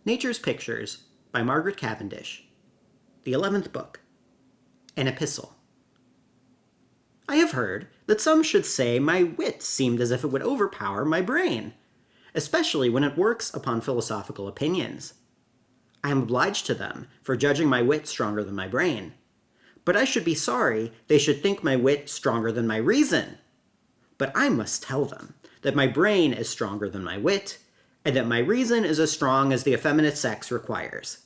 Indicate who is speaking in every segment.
Speaker 1: Nature's Pictures by Margaret Cavendish. The 11th book. An Epistle. I have heard that some should say my wit seemed as if it would overpower my brain, especially when it works upon philosophical opinions. I am obliged to them for judging my wit stronger than my brain, but I should be sorry they should think my wit stronger than my reason. But I must tell them that my brain is stronger than my wit, and that my reason is as strong as the effeminate sex requires.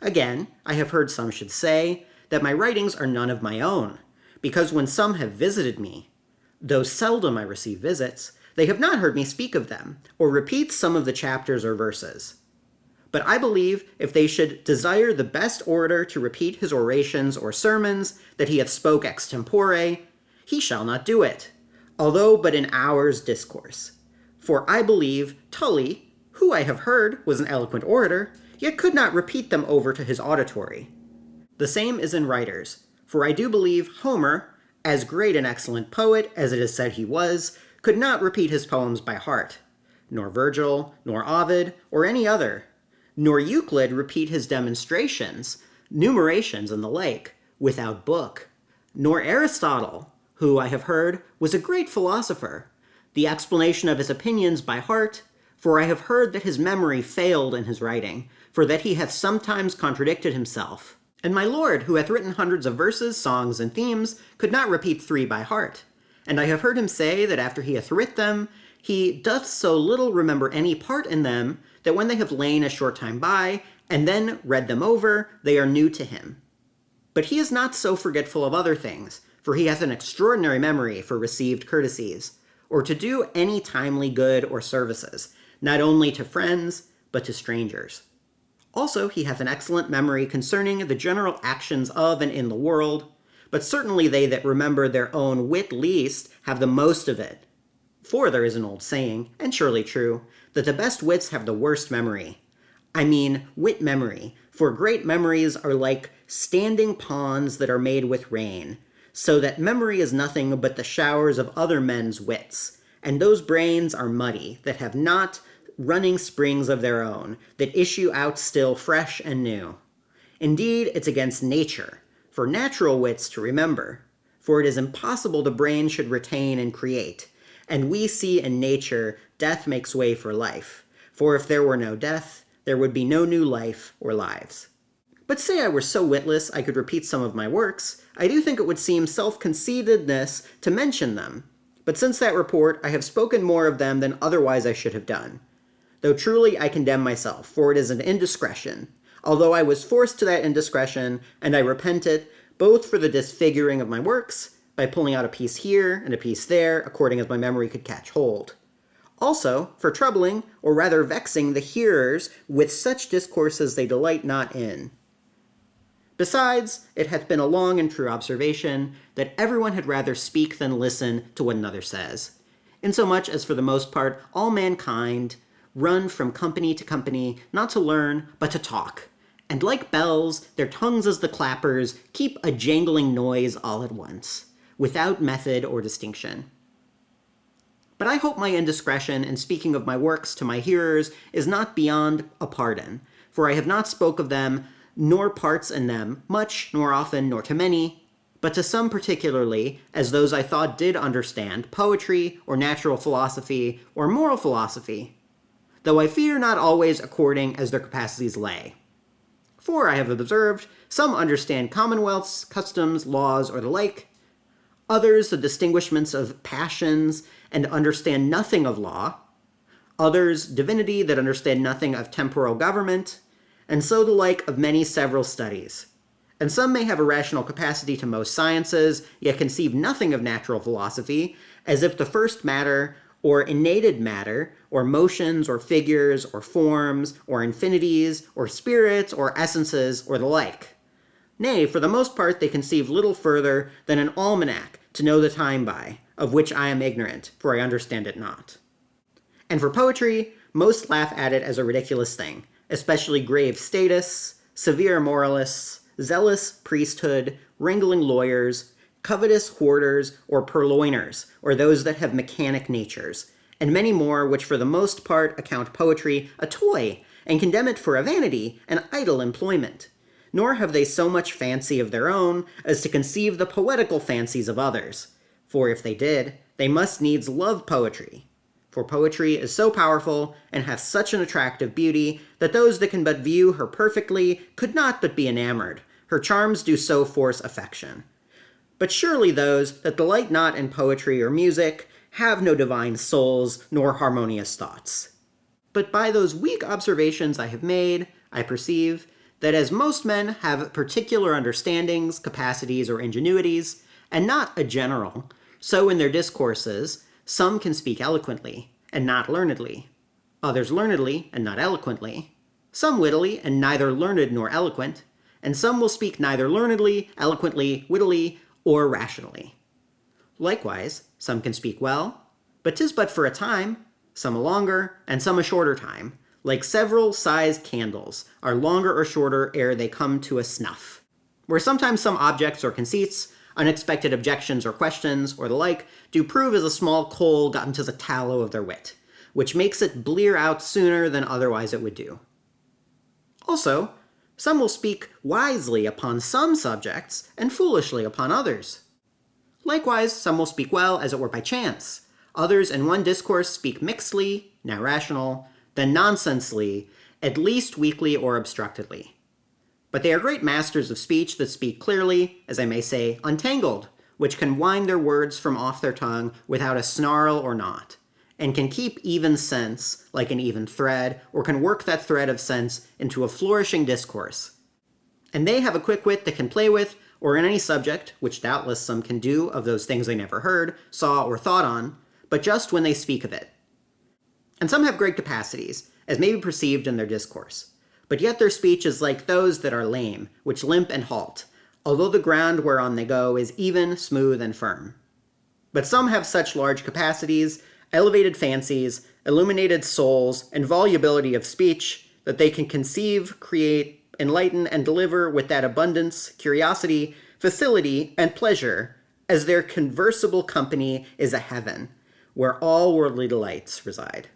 Speaker 1: Again, I have heard some should say that my writings are none of my own, because when some have visited me, though seldom I receive visits, they have not heard me speak of them, or repeat some of the chapters or verses. But I believe if they should desire the best orator to repeat his orations or sermons that he hath spoke extempore, he shall not do it, although but in hours' discourse. For I believe Tully, who I have heard was an eloquent orator, yet could not repeat them over to his auditory. The same is in writers, for I do believe Homer, as great an excellent poet as it is said he was, could not repeat his poems by heart, nor Virgil, nor Ovid, or any other, nor Euclid repeat his demonstrations, numerations, and the like, without book, nor Aristotle, who I have heard was a great philosopher, the explanation of his opinions by heart, for I have heard that his memory failed in his writing, for that he hath sometimes contradicted himself. And my lord, who hath written hundreds of verses, songs, and themes, could not repeat 3 by heart. And I have heard him say that after he hath writ them, he doth so little remember any part in them, that when they have lain a short time by, and then read them over, they are new to him. But he is not so forgetful of other things, for he hath an extraordinary memory for received courtesies, or to do any timely good or services, not only to friends, but to strangers. Also he hath an excellent memory concerning the general actions of and in the world, but certainly they that remember their own wit least have the most of it. For there is an old saying, and surely true, that the best wits have the worst memory. I mean wit memory, for great memories are like standing ponds that are made with rain, so that memory is nothing but the showers of other men's wits, and those brains are muddy, that have not running springs of their own, that issue out still fresh and new. Indeed, it's against nature, for natural wits to remember, for it is impossible the brain should retain and create, and we see in nature death makes way for life, for if there were no death, there would be no new life or lives. But say I were so witless I could repeat some of my works, I do think it would seem self-conceitedness to mention them. But since that report, I have spoken more of them than otherwise I should have done. Though truly I condemn myself, for it is an indiscretion, although I was forced to that indiscretion, and I repent it, both for the disfiguring of my works, by pulling out a piece here and a piece there, according as my memory could catch hold. Also, for troubling, or rather vexing, the hearers with such discourses they delight not in. Besides, it hath been a long and true observation that everyone had rather speak than listen to what another says, insomuch as for the most part all mankind run from company to company, not to learn, but to talk, and like bells, their tongues as the clappers keep a jangling noise all at once, without method or distinction. But I hope my indiscretion in speaking of my works to my hearers is not beyond a pardon, for I have not spoke of them, nor parts in them, much, nor often, nor to many, but to some particularly, as those I thought did understand poetry, or natural philosophy, or moral philosophy, though I fear not always according as their capacities lay. For I have observed, some understand commonwealths, customs, laws, or the like, others the distinguishments of passions, and understand nothing of law, others divinity that understand nothing of temporal government, and so the like of many several studies. And some may have a rational capacity to most sciences, yet conceive nothing of natural philosophy, as if the first matter, or innated matter, or motions, or figures, or forms, or infinities, or spirits, or essences, or the like. Nay, for the most part they conceive little further than an almanac to know the time by, of which I am ignorant, for I understand it not. And for poetry, most laugh at it as a ridiculous thing, especially grave statists, severe moralists, zealous priesthood, wrangling lawyers, covetous hoarders, or purloiners, or those that have mechanic natures, and many more which for the most part account poetry a toy, and condemn it for a vanity and idle employment. Nor have they so much fancy of their own as to conceive the poetical fancies of others. For if they did, they must needs love poetry. For poetry is so powerful, and hath such an attractive beauty, that those that can but view her perfectly could not but be enamored. Her charms do so force affection. But surely those that delight not in poetry or music have no divine souls nor harmonious thoughts. But by those weak observations I have made, I perceive that as most men have particular understandings, capacities, or ingenuities, and not a general, so in their discourses some can speak eloquently, and not learnedly, others learnedly, and not eloquently, some wittily, and neither learned nor eloquent, and some will speak neither learnedly, eloquently, wittily, or rationally. Likewise, some can speak well, but 'tis but for a time, some a longer, and some a shorter time, like several sized candles, are longer or shorter ere they come to a snuff. Where sometimes some objects or conceits, unexpected objections or questions, or the like, do prove as a small coal got into the tallow of their wit, which makes it blear out sooner than otherwise it would do. Also, some will speak wisely upon some subjects, and foolishly upon others. Likewise, some will speak well, as it were by chance. Others in one discourse speak mixedly, now rational, then nonsensely, at least weakly or obstructedly. But they are great masters of speech that speak clearly, as I may say, untangled, which can wind their words from off their tongue without a snarl or knot, and can keep even sense, like an even thread, or can work that thread of sense into a flourishing discourse. And they have a quick wit that can play with, or in any subject, which doubtless some can do of those things they never heard, saw, or thought on, but just when they speak of it. And some have great capacities, as may be perceived in their discourse. But yet their speech is like those that are lame, which limp and halt, although the ground whereon they go is even, smooth, and firm. But some have such large capacities, elevated fancies, illuminated souls, and volubility of speech, that they can conceive, create, enlighten, and deliver with that abundance, curiosity, facility, and pleasure, as their conversable company is a heaven, where all worldly delights reside.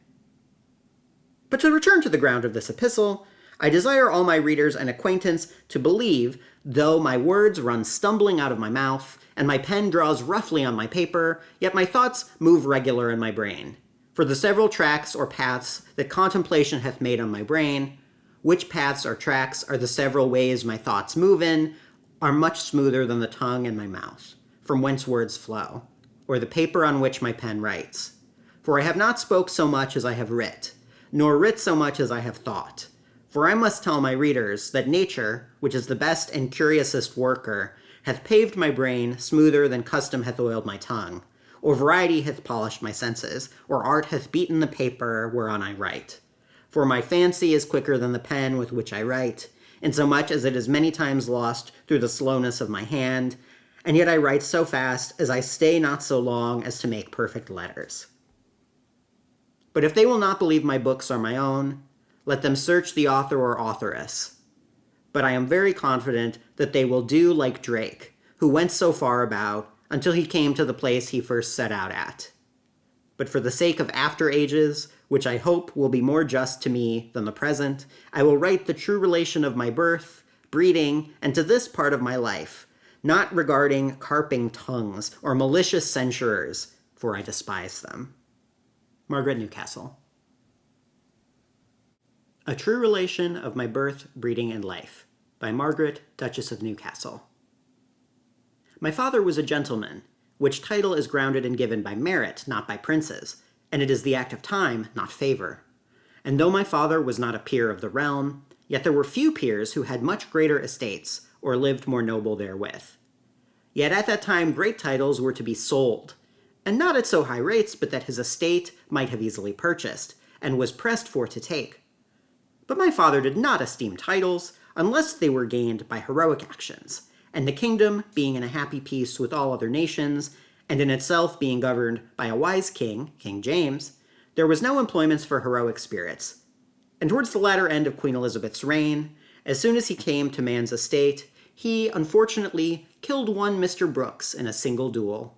Speaker 1: But to return to the ground of this epistle, I desire all my readers and acquaintance to believe, though my words run stumbling out of my mouth, and my pen draws roughly on my paper, yet my thoughts move regular in my brain. For the several tracks or paths that contemplation hath made on my brain, which paths or tracks are the several ways my thoughts move in, are much smoother than the tongue and my mouth, from whence words flow, or the paper on which my pen writes. For I have not spoke so much as I have writ, nor writ so much as I have thought. For I must tell my readers that nature, which is the best and curiousest worker, hath paved my brain smoother than custom hath oiled my tongue, or variety hath polished my senses, or art hath beaten the paper whereon I write. For my fancy is quicker than the pen with which I write, insomuch as it is many times lost through the slowness of my hand, and yet I write so fast as I stay not so long as to make perfect letters. But if they will not believe my books are my own, let them search the author or authoress. But I am very confident that they will do like Drake, who went so far about until he came to the place he first set out at. But for the sake of after ages, which I hope will be more just to me than the present, I will write the true relation of my birth, breeding, and to this part of my life, not regarding carping tongues or malicious censurers, for I despise them. Margaret, Newcastle. A True Relation of My Birth, Breeding, and Life, by Margaret, Duchess of Newcastle. My father was a gentleman, which title is grounded and given by merit, not by princes, and it is the act of time, not favor. And though my father was not a peer of the realm, yet there were few peers who had much greater estates, or lived more noble therewith. Yet at that time great titles were to be sold, and not at so high rates but that his estate might have easily purchased, and was pressed for to take. But my father did not esteem titles, unless they were gained by heroic actions, and the kingdom being in a happy peace with all other nations, and in itself being governed by a wise king, King James, there was no employments for heroic spirits. And towards the latter end of Queen Elizabeth's reign, as soon as he came to man's estate, he, unfortunately, killed one Mr. Brooks in a single duel.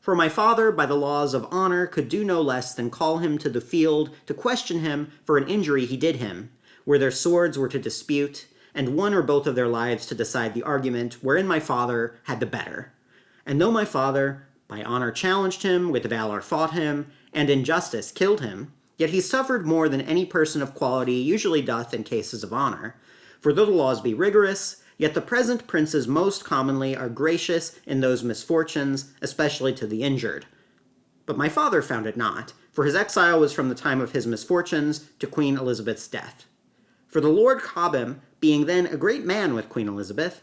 Speaker 1: For my father, by the laws of honor, could do no less than call him to the field to question him for an injury he did him, where their swords were to dispute, and one or both of their lives to decide the argument wherein my father had the better. And though my father by honor challenged him, with valor fought him, and in justice killed him, yet he suffered more than any person of quality usually doth in cases of honor. For though the laws be rigorous, yet the present princes most commonly are gracious in those misfortunes, especially to the injured. But my father found it not, for his exile was from the time of his misfortunes to Queen Elizabeth's death. For the Lord Cobham, being then a great man with Queen Elizabeth,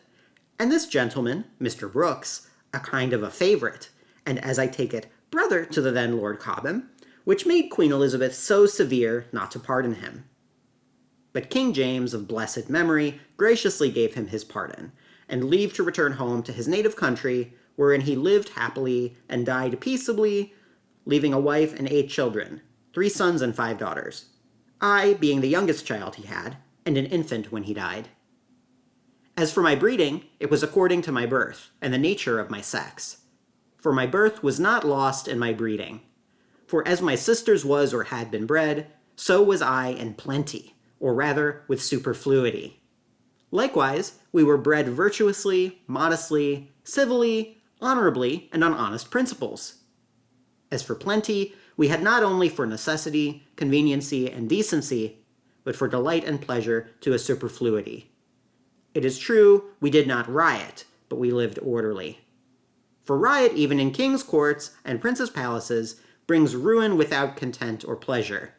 Speaker 1: and this gentleman, Mr. Brooks, a kind of a favourite, and as I take it, brother to the then Lord Cobham, which made Queen Elizabeth so severe not to pardon him. But King James of blessed memory graciously gave him his pardon, and leave to return home to his native country, wherein he lived happily and died peaceably, leaving a wife and 8 children, 3 sons and 5 daughters, I being the youngest child he had, and an infant when he died. As for my breeding, it was according to my birth, and the nature of my sex. For my birth was not lost in my breeding. For as my sister's was or had been bred, so was I in plenty, or rather with superfluity. Likewise, we were bred virtuously, modestly, civilly, honorably, and on honest principles. As for plenty, we had not only for necessity, conveniency, and decency, but for delight and pleasure to a superfluity. It is true, we did not riot, but we lived orderly. For riot, even in kings' courts and princes' palaces, brings ruin without content or pleasure,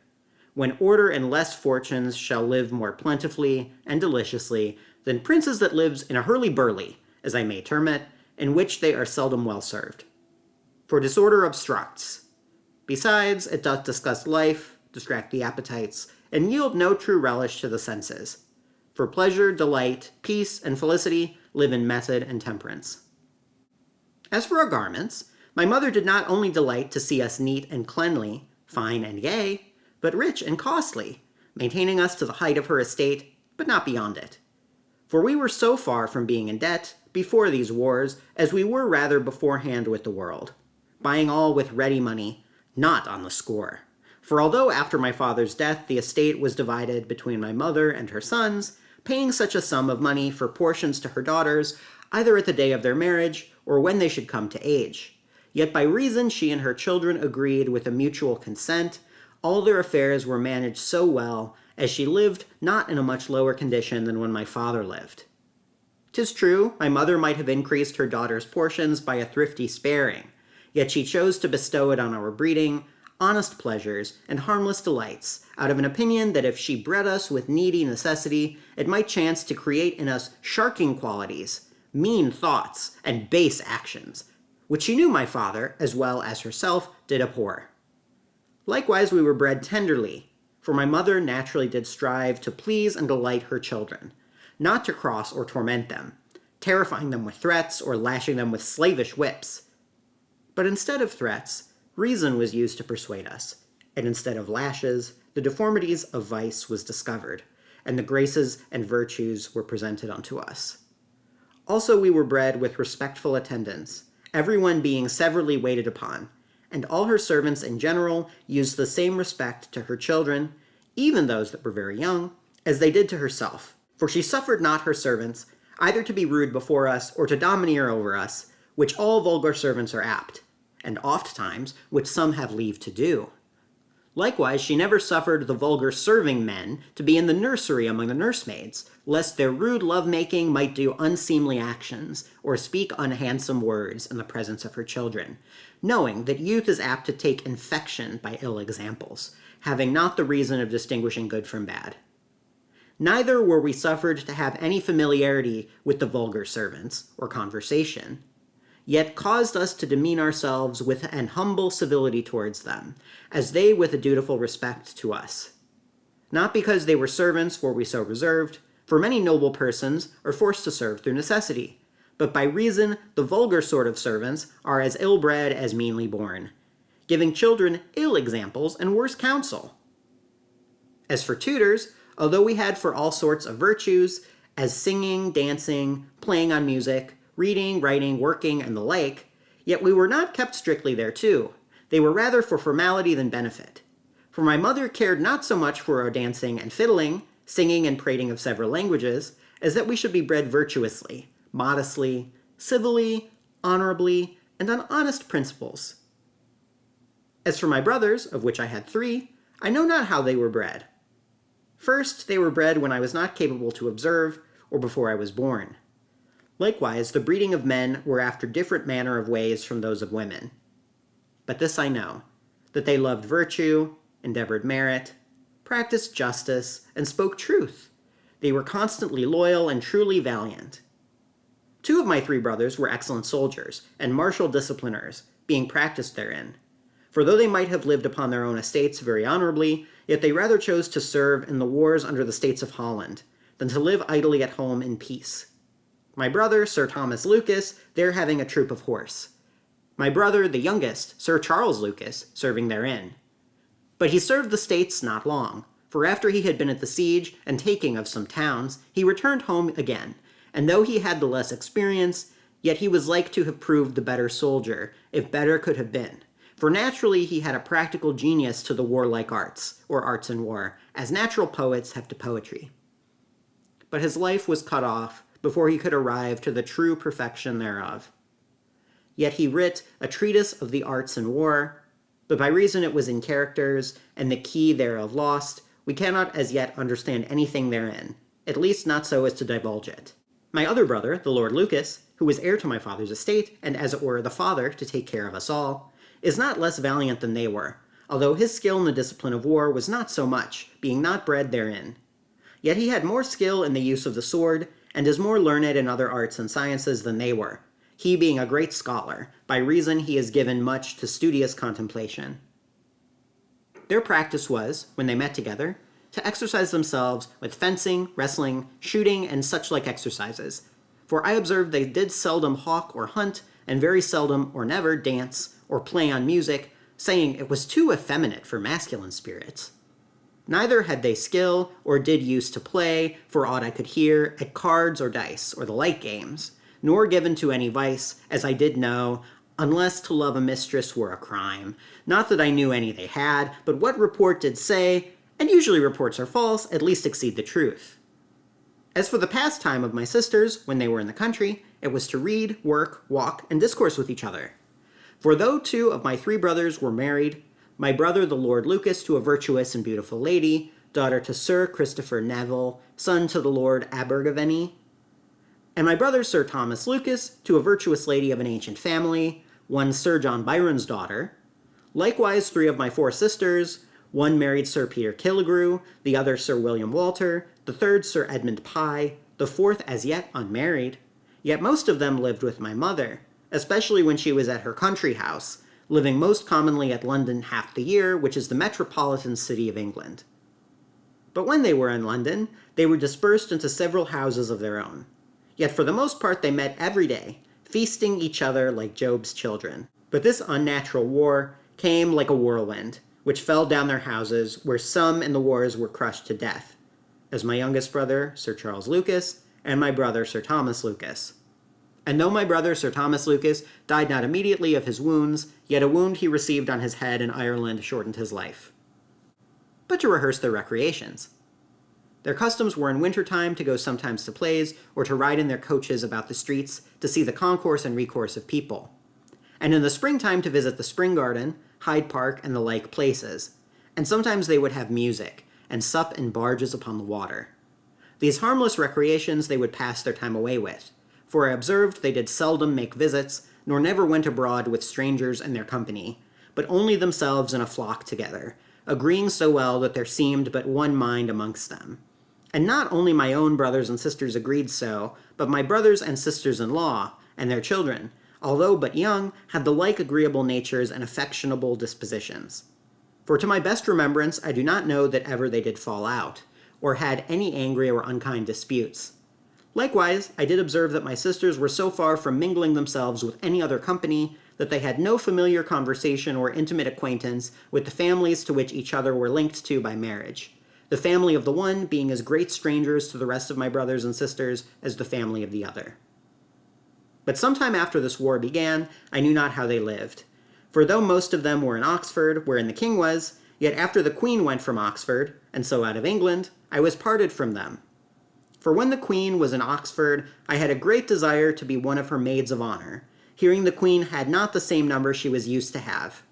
Speaker 1: when order and less fortunes shall live more plentifully and deliciously than princes that lives in a hurly-burly, as I may term it, in which they are seldom well served. For disorder obstructs. Besides, it doth disgust life, distract the appetites, and yield no true relish to the senses. For pleasure, delight, peace, and felicity live in method and temperance. As for our garments, my mother did not only delight to see us neat and cleanly, fine and gay, but rich and costly, maintaining us to the height of her estate, but not beyond it. For we were so far from being in debt, before these wars, as we were rather beforehand with the world, buying all with ready money, not on the score. For although after my father's death the estate was divided between my mother and her sons, paying such a sum of money for portions to her daughters, either at the day of their marriage or when they should come to age, yet by reason she and her children agreed with a mutual consent, all their affairs were managed so well, as she lived not in a much lower condition than when my father lived. 'Tis true, my mother might have increased her daughter's portions by a thrifty sparing, yet she chose to bestow it on our breeding, honest pleasures, and harmless delights, out of an opinion that if she bred us with needy necessity, it might chance to create in us sharking qualities, mean thoughts, and base actions, which she knew my father, as well as herself, did abhor. Likewise we were bred tenderly, for my mother naturally did strive to please and delight her children, not to cross or torment them, terrifying them with threats or lashing them with slavish whips. But instead of threats, reason was used to persuade us, and instead of lashes, the deformities of vice was discovered, and the graces and virtues were presented unto us. Also we were bred with respectful attendance, everyone being severally waited upon, and all her servants in general used the same respect to her children, even those that were very young, as they did to herself, for she suffered not her servants either to be rude before us or to domineer over us, which all vulgar servants are apt, and oft times which some have leave to do. Likewise, she never suffered the vulgar serving men to be in the nursery among the nursemaids, lest their rude love-making might do unseemly actions, or speak unhandsome words in the presence of her children, knowing that youth is apt to take infection by ill examples, having not the reason of distinguishing good from bad. Neither were we suffered to have any familiarity with the vulgar servants, or conversation, yet caused us to demean ourselves with an humble civility towards them, as they with a dutiful respect to us. Not because they were servants were we so reserved, for many noble persons are forced to serve through necessity, but by reason the vulgar sort of servants are as ill-bred as meanly born, giving children ill examples and worse counsel. As for tutors, although we had for all sorts of virtues, as singing, dancing, playing on music, reading, writing, working, and the like, Yet we were not kept strictly thereto. They were rather for formality than benefit. For my mother cared not so much for our dancing and fiddling, singing and prating of several languages, as that we should be bred virtuously, modestly, civilly, honorably, and on honest principles. As for my brothers, of which I had 3, I know not how they were bred. First, they were bred when I was not capable to observe, or before I was born. Likewise, the breeding of men were after different manner of ways from those of women. But this I know, that they loved virtue, endeavored merit, practiced justice, and spoke truth. They were constantly loyal and truly valiant. 2 of my 3 brothers were excellent soldiers, and martial discipliners, being practiced therein. For though they might have lived upon their own estates very honorably, yet they rather chose to serve in the wars under the states of Holland, than to live idly at home in peace. My brother, Sir Thomas Lucas, there having a troop of horse. My brother, the youngest, Sir Charles Lucas, serving therein. But he served the states not long, for after he had been at the siege and taking of some towns, he returned home again, and though he had the less experience, yet he was like to have proved the better soldier, if better could have been. For naturally he had a practical genius to the warlike arts, or arts in war, as natural poets have to poetry. But his life was cut off before he could arrive to the true perfection thereof. Yet he writ a treatise of the arts in war, but by reason it was in characters, and the key thereof lost, we cannot as yet understand anything therein, at least not so as to divulge it. My other brother, the Lord Lucas, who was heir to my father's estate, and as it were the father to take care of us all, is not less valiant than they were, although his skill in the discipline of war was not so much, being not bred therein. Yet he had more skill in the use of the sword, and is more learned in other arts and sciences than they were, he being a great scholar, by reason he is given much to studious contemplation. Their practice was, when they met together, to exercise themselves with fencing, wrestling, shooting, and such like exercises, for I observed they did seldom hawk or hunt, and very seldom or never dance, or play on music, saying it was too effeminate for masculine spirits. Neither had they skill, or did use to play, for aught I could hear, at cards or dice, or the like games, nor given to any vice, as I did know, unless to love a mistress were a crime. Not that I knew any they had, but what report did say, and usually reports are false, at least exceed the truth. As for the pastime of my sisters, when they were in the country, it was to read, work, walk, and discourse with each other. For though 2 of my 3 brothers were married, my brother the Lord Lucas to a virtuous and beautiful lady, daughter to Sir Christopher Neville, son to the Lord Abergavenny, and my brother Sir Thomas Lucas to a virtuous lady of an ancient family, one Sir John Byron's daughter. Likewise 3 of my 4 sisters, one married Sir Peter Killigrew, the other Sir William Walter, the 3rd Sir Edmund Pye, the 4th as yet unmarried. Yet most of them lived with my mother, especially when she was at her country house, living most commonly at London half the year, which is the metropolitan city of England. But when they were in London, they were dispersed into several houses of their own. Yet for the most part they met every day, feasting each other like Job's children. But this unnatural war came like a whirlwind, which fell down their houses, where some in the wars were crushed to death, as my youngest brother, Sir Charles Lucas, and my brother, Sir Thomas Lucas. And though my brother, Sir Thomas Lucas, died not immediately of his wounds, yet a wound he received on his head in Ireland shortened his life. But to rehearse their recreations. Their customs were in winter time to go sometimes to plays, or to ride in their coaches about the streets to see the concourse and recourse of people. And in the springtime to visit the Spring Garden, Hyde Park, and the like places. And sometimes they would have music, and sup in barges upon the water. These harmless recreations they would pass their time away with, for I observed they did seldom make visits, nor never went abroad with strangers in their company, but only themselves in a flock together, agreeing so well that there seemed but one mind amongst them. And not only my own brothers and sisters agreed so, but my brothers and sisters-in-law, and their children, although but young, had the like agreeable natures and affectionable dispositions. For to my best remembrance I do not know that ever they did fall out, or had any angry or unkind disputes. Likewise, I did observe that my sisters were so far from mingling themselves with any other company that they had no familiar conversation or intimate acquaintance with the families to which each other were linked to by marriage, the family of the one being as great strangers to the rest of my brothers and sisters as the family of the other. But sometime after this war began, I knew not how they lived. For though most of them were in Oxford, wherein the king was, yet after the queen went from Oxford, and so out of England, I was parted from them. For when the queen was in Oxford, I had a great desire to be one of her maids of honor, hearing the queen had not the same number she was used to have.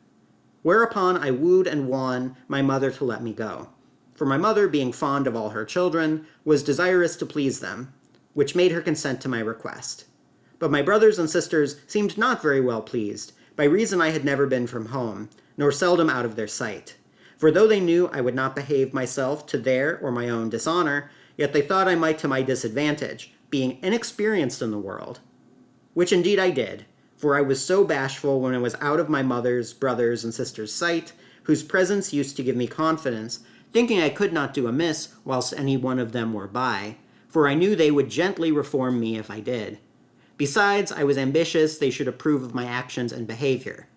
Speaker 1: Whereupon I wooed and won my mother to let me go. For my mother, being fond of all her children, was desirous to please them, which made her consent to my request. But my brothers and sisters seemed not very well pleased, by reason I had never been from home, nor seldom out of their sight. For though they knew I would not behave myself to their or my own dishonor, yet they thought I might to my disadvantage, being inexperienced in the world. Which indeed I did, for I was so bashful when I was out of my mother's, brothers, and sisters' sight, whose presence used to give me confidence, thinking I could not do amiss whilst any one of them were by, for I knew they would gently reform me if I did. Besides, I was ambitious they should approve of my actions and behavior.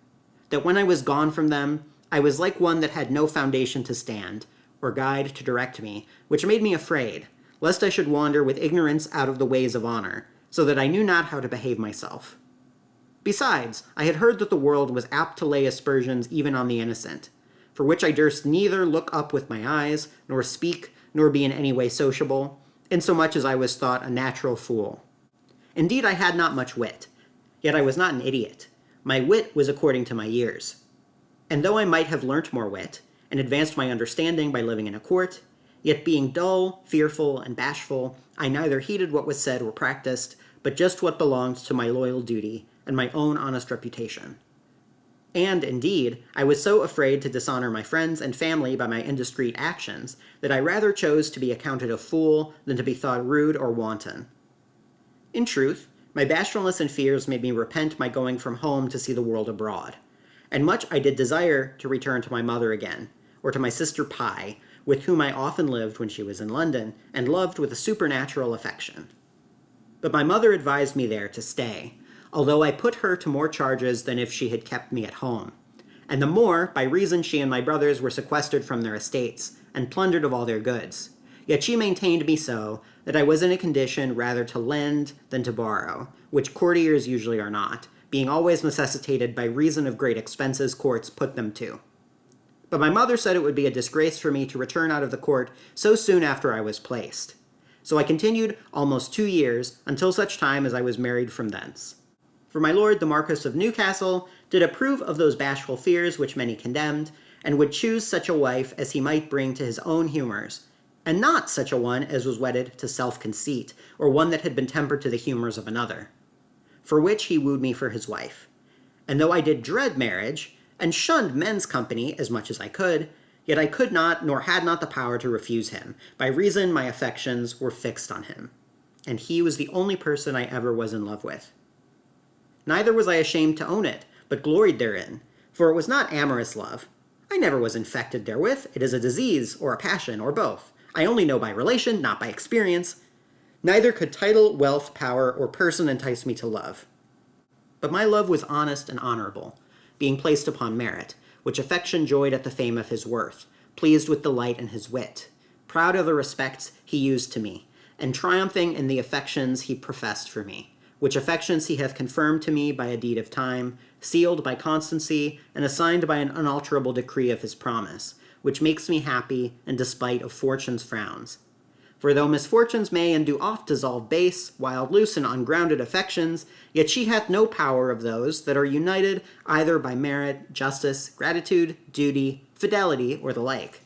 Speaker 1: That when I was gone from them, I was like one that had no foundation to stand, or guide to direct me, which made me afraid, lest I should wander with ignorance out of the ways of honor, so that I knew not how to behave myself. Besides, I had heard that the world was apt to lay aspersions even on the innocent, for which I durst neither look up with my eyes, nor speak, nor be in any way sociable, insomuch as I was thought a natural fool. Indeed, I had not much wit, yet I was not an idiot. My wit was according to my years. And though I might have learnt more wit, and advanced my understanding by living in a court, yet being dull, fearful, and bashful, I neither heeded what was said or practiced, but just what belonged to my loyal duty and my own honest reputation. And, indeed, I was so afraid to dishonor my friends and family by my indiscreet actions, that I rather chose to be accounted a fool than to be thought rude or wanton. In truth, my bashfulness and fears made me repent my going from home to see the world abroad, and much I did desire to return to my mother again, or to my sister Pye, with whom I often lived when she was in London, and loved with a supernatural affection. But my mother advised me there to stay, although I put her to more charges than if she had kept me at home, and the more by reason she and my brothers were sequestered from their estates, and plundered of all their goods. Yet she maintained me so, that I was in a condition rather to lend than to borrow, which courtiers usually are not, being always necessitated by reason of great expenses courts put them to. But my mother said it would be a disgrace for me to return out of the court so soon after I was placed. So I continued almost 2 years, until such time as I was married from thence. For my lord the Marquis of Newcastle did approve of those bashful fears which many condemned, and would choose such a wife as he might bring to his own humours, and not such a one as was wedded to self-conceit, or one that had been tempered to the humours of another. For which he wooed me for his wife. And though I did dread marriage, and shunned men's company as much as I could, yet I could not, nor had not the power to refuse him, by reason my affections were fixed on him. And he was the only person I ever was in love with. Neither was I ashamed to own it, but gloried therein, for it was not amorous love. I never was infected therewith. It is a disease, or a passion, or both. I only know by relation, not by experience. Neither could title, wealth, power, or person entice me to love. But my love was honest and honorable, being placed upon merit, which affection joyed at the fame of his worth, pleased with delight in his wit, proud of the respects he used to me, and triumphing in the affections he professed for me, which affections he hath confirmed to me by a deed of time, sealed by constancy, and assigned by an unalterable decree of his promise, which makes me happy in despite of fortune's frowns. For though misfortunes may and do oft dissolve base, wild, loose, and ungrounded affections, yet she hath no power of those that are united either by merit, justice, gratitude, duty, fidelity, or the like.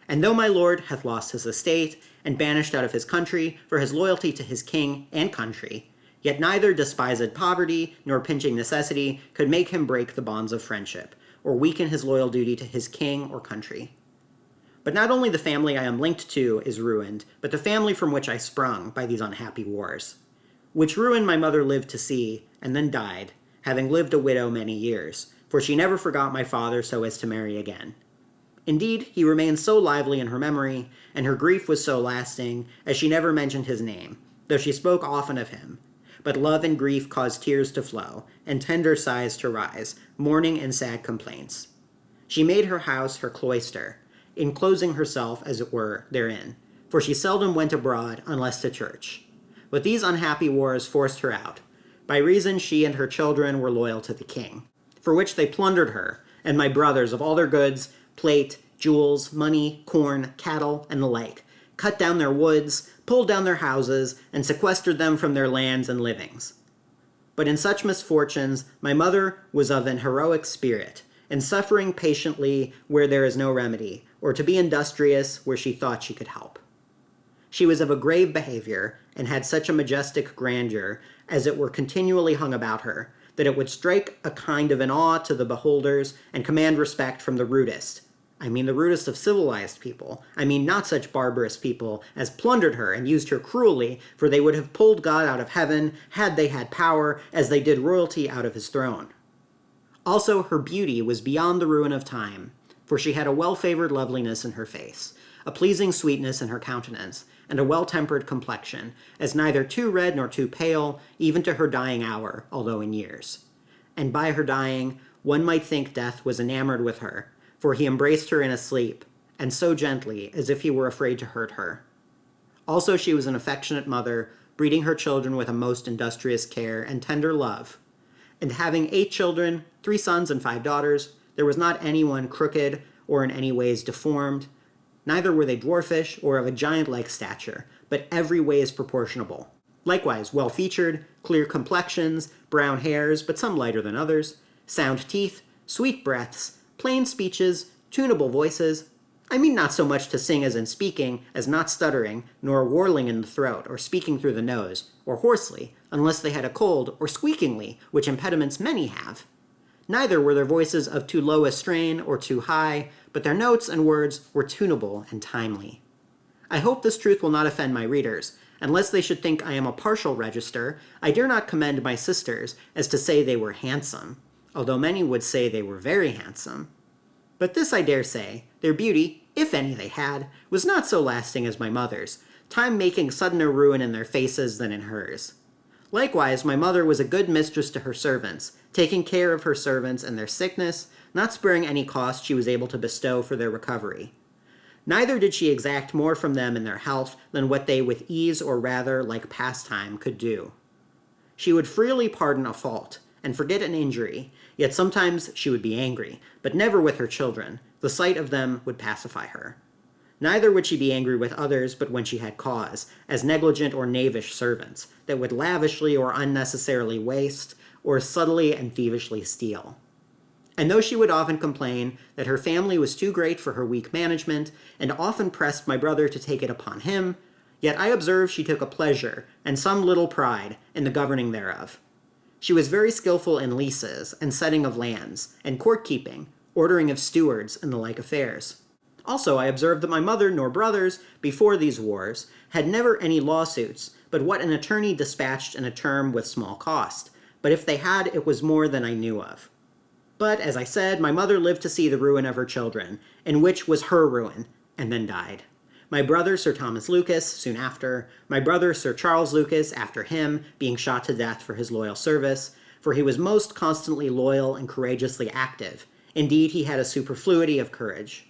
Speaker 1: And though my lord hath lost his estate, and banished out of his country for his loyalty to his king and country, yet neither despised poverty nor pinching necessity could make him break the bonds of friendship, or weaken his loyal duty to his king or country. But not only the family I am linked to is ruined, but the family from which I sprung by these unhappy wars, which ruin my mother lived to see, and then died, having lived a widow many years, for she never forgot my father so as to marry again. Indeed, he remained so lively in her memory, and her grief was so lasting, as she never mentioned his name, though she spoke often of him. But love and grief caused tears to flow, and tender sighs to rise, mourning and sad complaints. She made her house her cloister, enclosing herself, as it were, therein, for she seldom went abroad unless to church. But these unhappy wars forced her out, by reason she and her children were loyal to the king, for which they plundered her and my brothers of all their goods, plate, jewels, money, corn, cattle, and the like, cut down their woods, pulled down their houses, and sequestered them from their lands and livings. But in such misfortunes, my mother was of an heroic spirit, and suffering patiently where there is no remedy, or to be industrious where she thought she could help. She was of a grave behavior, and had such a majestic grandeur as it were continually hung about her, that it would strike a kind of an awe to the beholders, and command respect from the rudest. I mean the rudest of civilized people. I mean not such barbarous people as plundered her and used her cruelly, for they would have pulled God out of heaven, had they had power, as they did royalty out of his throne. Also her beauty was beyond the ruin of time, for she had a well-favored loveliness in her face, a pleasing sweetness in her countenance, and a well-tempered complexion, as neither too red nor too pale, even to her dying hour, although in years. And by her dying, one might think death was enamored with her, for he embraced her in a sleep, and so gently, as if he were afraid to hurt her. Also she was an affectionate mother, breeding her children with a most industrious care and tender love. And having 8 children, 3 sons and 5 daughters, there was not any one crooked or in any ways deformed, neither were they dwarfish or of a giant-like stature, but every ways proportionable. Likewise, well-featured, clear complexions, brown hairs, but some lighter than others, sound teeth, sweet breaths, plain speeches, tunable voices. I mean not so much to sing as in speaking, as not stuttering, nor warling in the throat, or speaking through the nose, or hoarsely, unless they had a cold, or squeakingly, which impediments many have. Neither were their voices of too low a strain or too high, but their notes and words were tunable and timely. I hope this truth will not offend my readers. Unless they should think I am a partial register, I dare not commend my sisters as to say they were handsome, although many would say they were very handsome. But this I dare say, their beauty, if any they had, was not so lasting as my mother's, time making suddener ruin in their faces than in hers. Likewise, my mother was a good mistress to her servants, taking care of her servants and their sickness, not sparing any cost she was able to bestow for their recovery. Neither did she exact more from them in their health than what they with ease or rather like pastime could do. She would freely pardon a fault, and forget an injury, yet sometimes she would be angry, but never with her children. The sight of them would pacify her. Neither would she be angry with others but when she had cause, as negligent or knavish servants, that would lavishly or unnecessarily waste, or subtly and thievishly steal. And though she would often complain that her family was too great for her weak management, and often pressed my brother to take it upon him, yet I observed she took a pleasure, and some little pride, in the governing thereof. She was very skillful in leases, and setting of lands, and court-keeping, ordering of stewards, and the like affairs. Also, I observed that my mother nor brothers, before these wars, had never any lawsuits, but what an attorney dispatched in a term with small cost, but if they had, it was more than I knew of. But, as I said, my mother lived to see the ruin of her children, in which was her ruin, and then died. My brother, Sir Thomas Lucas, soon after, my brother, Sir Charles Lucas, after him, being shot to death for his loyal service, for he was most constantly loyal and courageously active. Indeed, he had a superfluity of courage.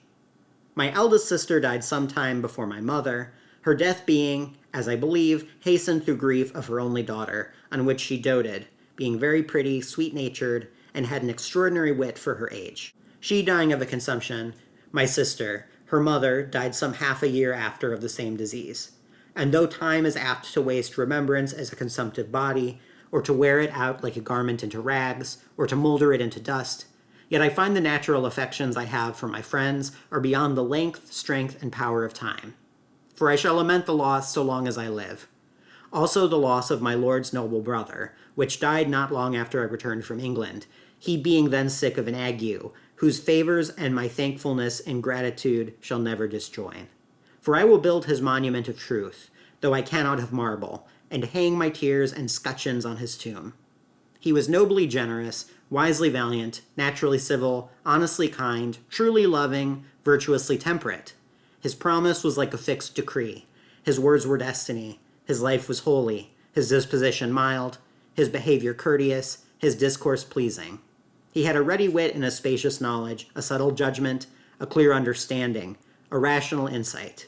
Speaker 1: My eldest sister died some time before my mother, her death being, as I believe, hastened through grief of her only daughter, on which she doted, being very pretty, sweet-natured, and had an extraordinary wit for her age. She dying of a consumption, my sister, her mother, died some half a year after of the same disease. And though time is apt to waste remembrance as a consumptive body, or to wear it out like a garment into rags, or to molder it into dust, yet I find the natural affections I have for my friends are beyond the length, strength, and power of time. For I shall lament the loss so long as I live. Also the loss of my lord's noble brother, which died not long after I returned from England, he being then sick of an ague, whose favors and my thankfulness and gratitude shall never disjoin. For I will build his monument of truth, though I cannot of marble, and hang my tears and scutcheons on his tomb. He was nobly generous, wisely valiant, naturally civil, honestly kind, truly loving, virtuously temperate. His promise was like a fixed decree. His words were destiny. His life was holy. His disposition mild. His behavior courteous. His discourse pleasing. He had a ready wit and a spacious knowledge, a subtle judgment, a clear understanding, a rational insight.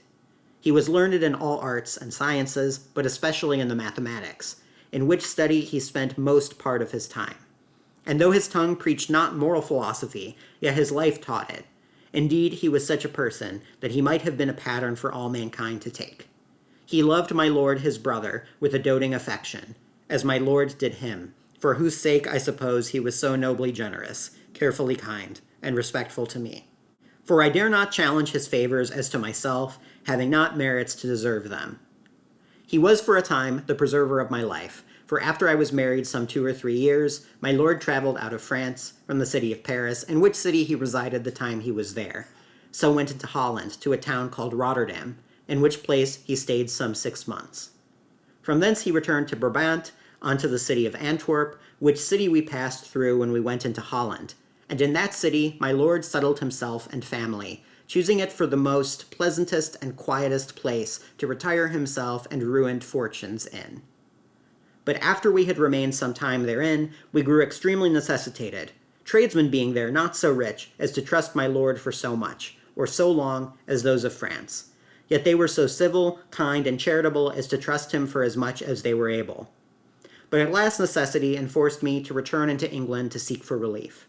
Speaker 1: He was learned in all arts and sciences, but especially in the mathematics. in which study he spent most part of his time. And though his tongue preached not moral philosophy, yet his life taught it. Indeed, he was such a person that he might have been a pattern for all mankind to take. He loved my lord his brother with a doting affection, as my lord did him, for whose sake I suppose he was so nobly generous, carefully kind, and respectful to me. For I dare not challenge his favors as to myself, having not merits to deserve them. He was for a time the preserver of my life, for after I was married some 2 or 3 years, my lord traveled out of France, from the city of Paris, in which city he resided the time he was there. So went into Holland, to a town called Rotterdam, in which place he stayed some 6 months. From thence he returned to Brabant, unto the city of Antwerp, which city we passed through when we went into Holland. And in that city my lord settled himself and family, choosing it for the most pleasantest and quietest place to retire himself and ruined fortunes in. But after we had remained some time therein, we grew extremely necessitated, tradesmen being there not so rich as to trust my lord for so much, or so long, as those of France. Yet they were so civil, kind, and charitable as to trust him for as much as they were able. But at last necessity enforced me to return into England to seek for relief.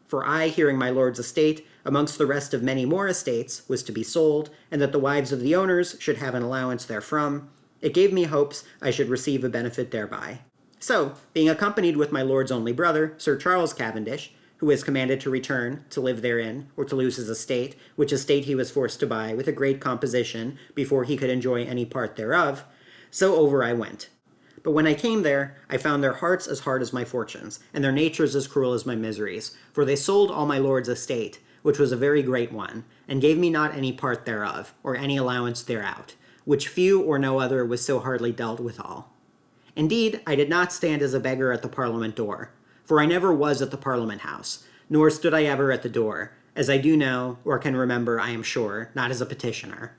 Speaker 1: For I, hearing my lord's estate, amongst the rest of many more estates, was to be sold, and that the wives of the owners should have an allowance therefrom, it gave me hopes I should receive a benefit thereby. So, being accompanied with my lord's only brother, Sir Charles Cavendish, who was commanded to return, to live therein, or to lose his estate, which estate he was forced to buy with a great composition before he could enjoy any part thereof, so over I went. But when I came there, I found their hearts as hard as my fortunes, and their natures as cruel as my miseries, for they sold all my lord's estate, which was a very great one, and gave me not any part thereof, or any allowance thereout, which few or no other was so hardly dealt withal. Indeed, I did not stand as a beggar at the Parliament door, for I never was at the Parliament House, nor stood I ever at the door, as I do know, or can remember, I am sure, not as a petitioner.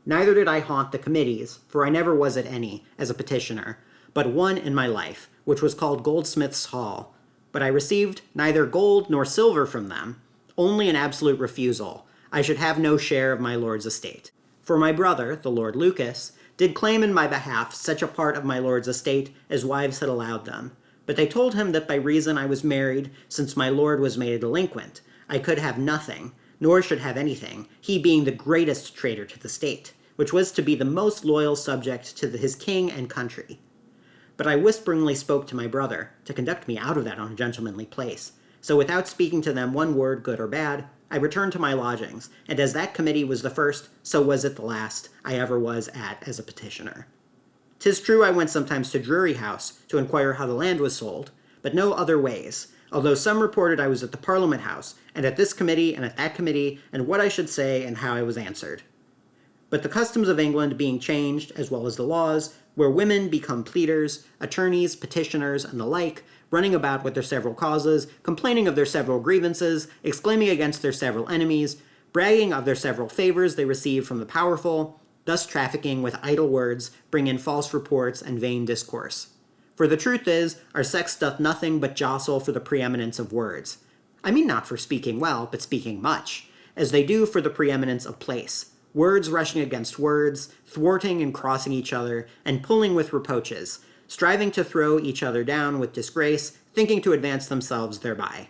Speaker 1: Neither did I haunt the committees, for I never was at any, as a petitioner, but one in my life, which was called Goldsmiths' Hall. But I received neither gold nor silver from them, only an absolute refusal. I should have no share of my lord's estate. For my brother, the Lord Lucas, did claim in my behalf such a part of my lord's estate as wives had allowed them. But they told him that by reason I was married, since my lord was made a delinquent, I could have nothing, nor should have anything, he being the greatest traitor to the state, which was to be the most loyal subject to his king and country. But I whisperingly spoke to my brother, to conduct me out of that ungentlemanly place. So without speaking to them one word, good or bad, I returned to my lodgings, and as that committee was the first, so was it the last I ever was at as a petitioner. 'Tis true I went sometimes to Drury House to inquire how the land was sold, but no other ways, although some reported I was at the Parliament House, and at this committee, and at that committee, and what I should say, and how I was answered. But the customs of England being changed, as well as the laws, where women become pleaders, attorneys, petitioners, and the like, running about with their several causes, complaining of their several grievances, exclaiming against their several enemies, bragging of their several favors they receive from the powerful, thus trafficking with idle words, bring in false reports and vain discourse. For the truth is, our sex doth nothing but jostle for the preeminence of words. I mean not for speaking well, but speaking much, as they do for the preeminence of place. Words rushing against words, thwarting and crossing each other, and pulling with reproaches, striving to throw each other down with disgrace, thinking to advance themselves thereby.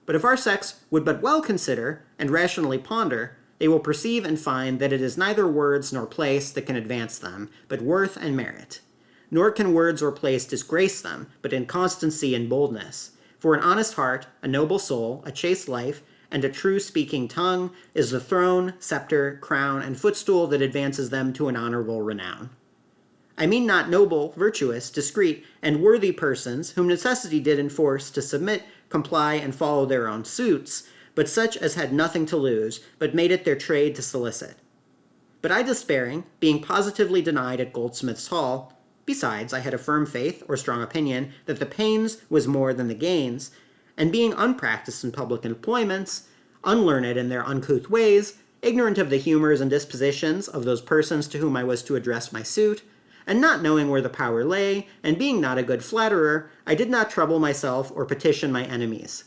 Speaker 1: But if our sex would but well consider, and rationally ponder, they will perceive and find that it is neither words nor place that can advance them, but worth and merit. Nor can words or place disgrace them, but inconstancy and boldness. For an honest heart, a noble soul, a chaste life, and a true speaking tongue is the throne, scepter, crown, and footstool that advances them to an honorable renown. I mean not noble, virtuous, discreet, and worthy persons whom necessity did enforce to submit, comply, and follow their own suits, but such as had nothing to lose, but made it their trade to solicit. But I despairing, being positively denied at Goldsmiths' Hall, besides I had a firm faith, or strong opinion, that the pains was more than the gains, and being unpracticed in public employments, unlearned in their uncouth ways, ignorant of the humors and dispositions of those persons to whom I was to address my suit, and not knowing where the power lay, and being not a good flatterer, I did not trouble myself or petition my enemies.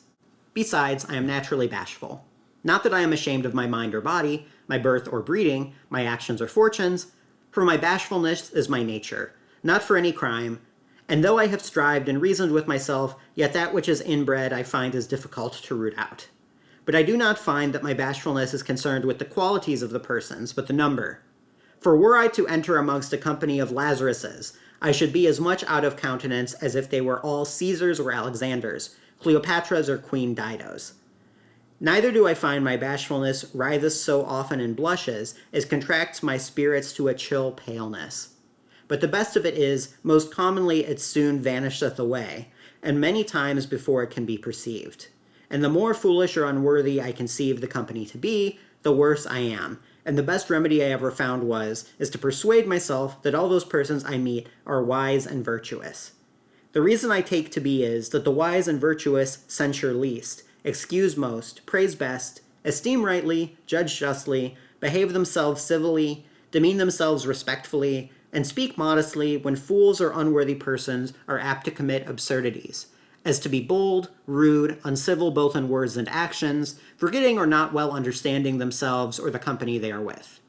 Speaker 1: Besides, I am naturally bashful. Not that I am ashamed of my mind or body, my birth or breeding, my actions or fortunes, for my bashfulness is my nature, not for any crime, And though I have strived and reasoned with myself, yet that which is inbred I find is difficult to root out. But I do not find that my bashfulness is concerned with the qualities of the persons, but the number. For were I to enter amongst a company of Lazaruses, I should be as much out of countenance as if they were all Caesars or Alexanders, Cleopatras or Queen Didos. Neither do I find my bashfulness writheth so often in blushes as contracts my spirits to a chill paleness. But the best of it is, most commonly it soon vanisheth away, and many times before it can be perceived. And the more foolish or unworthy I conceive the company to be, the worse I am. And the best remedy I ever found is to persuade myself that all those persons I meet are wise and virtuous. The reason I take to be is that the wise and virtuous censure least, excuse most, praise best, esteem rightly, judge justly, behave themselves civilly, demean themselves respectfully, and speak modestly when fools or unworthy persons are apt to commit absurdities, as to be bold, rude, uncivil both in words and actions, forgetting or not well understanding themselves or the company they are with.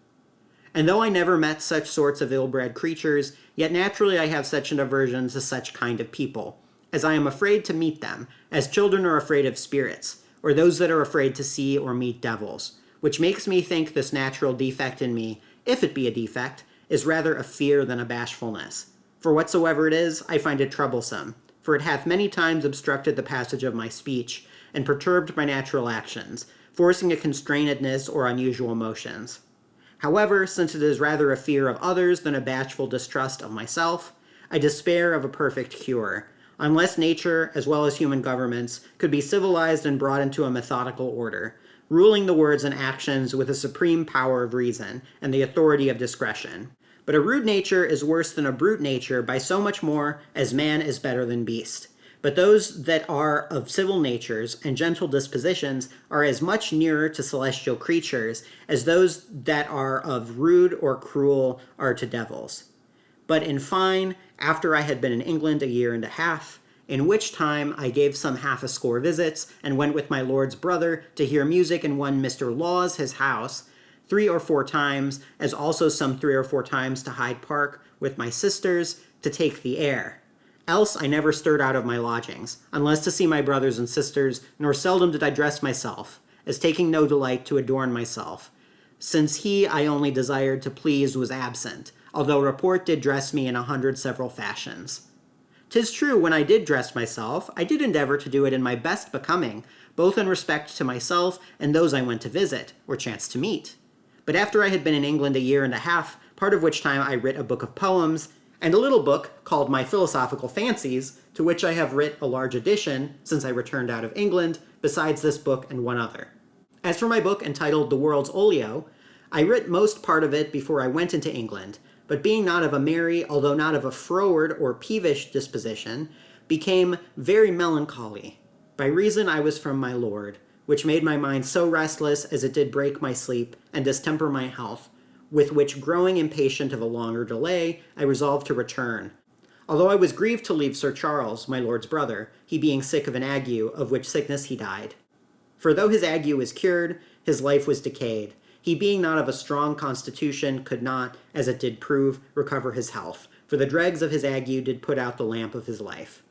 Speaker 1: And though I never met such sorts of ill-bred creatures, yet naturally I have such an aversion to such kind of people, as I am afraid to meet them, as children are afraid of spirits, or those that are afraid to see or meet devils, which makes me think this natural defect in me, if it be a defect, is rather a fear than a bashfulness. For whatsoever it is, I find it troublesome, for it hath many times obstructed the passage of my speech, and perturbed my natural actions, forcing a constrainedness or unusual motions. However, since it is rather a fear of others than a bashful distrust of myself, I despair of a perfect cure, unless nature, as well as human governments, could be civilized and brought into a methodical order, ruling the words and actions with a supreme power of reason and the authority of discretion. But a rude nature is worse than a brute nature by so much more as man is better than beast. But those that are of civil natures and gentle dispositions are as much nearer to celestial creatures as those that are of rude or cruel are to devils. But in fine, after I had been in England 1.5 years, in which time I gave some 60 visits, and went with my lord's brother to hear music in one Mr. Law's his house 3 or 4 times, as also some 3 or 4 times to Hyde Park with my sisters to take the air. Else I never stirred out of my lodgings, unless to see my brothers and sisters, nor seldom did I dress myself, as taking no delight to adorn myself, since he I only desired to please was absent, although report did dress me in 100 several fashions. 'Tis true, when I did dress myself, I did endeavor to do it in my best becoming, both in respect to myself and those I went to visit, or chanced to meet. But after I had been in England 1.5 years, part of which time I writ a book of poems, and a little book called My Philosophical Fancies, to which I have writ a large edition, since I returned out of England, besides this book and one other. As for my book entitled The World's Olio, I writ most part of it before I went into England, but being not of a merry, although not of a froward or peevish disposition, became very melancholy, by reason I was from my lord, which made my mind so restless as it did break my sleep and distemper my health, with which growing impatient of a longer delay, I resolved to return. Although I was grieved to leave Sir Charles, my lord's brother, he being sick of an ague, of which sickness he died. For though his ague was cured, his life was decayed. He being not of a strong constitution could not, as it did prove, recover his health, for the dregs of his ague did put out the lamp of his life.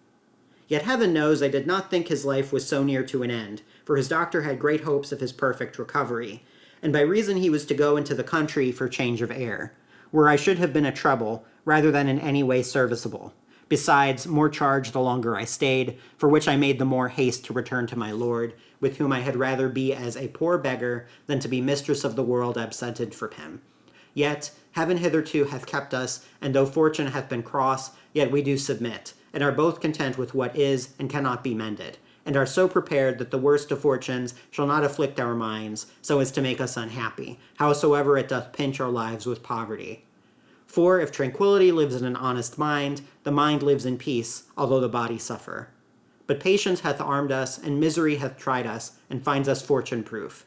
Speaker 1: Yet heaven knows I did not think his life was so near to an end, for his doctor had great hopes of his perfect recovery, and by reason he was to go into the country for change of air, where I should have been a trouble, rather than in any way serviceable. Besides, more charge the longer I stayed, for which I made the more haste to return to my lord, with whom I had rather be as a poor beggar than to be mistress of the world absented from him. Yet heaven hitherto hath kept us, and though fortune hath been cross, yet we do submit, and are both content with what is and cannot be mended, and are so prepared that the worst of fortunes shall not afflict our minds, so as to make us unhappy, howsoever it doth pinch our lives with poverty. For if tranquility lives in an honest mind, the mind lives in peace, although the body suffer. But patience hath armed us, and misery hath tried us, and finds us fortune-proof.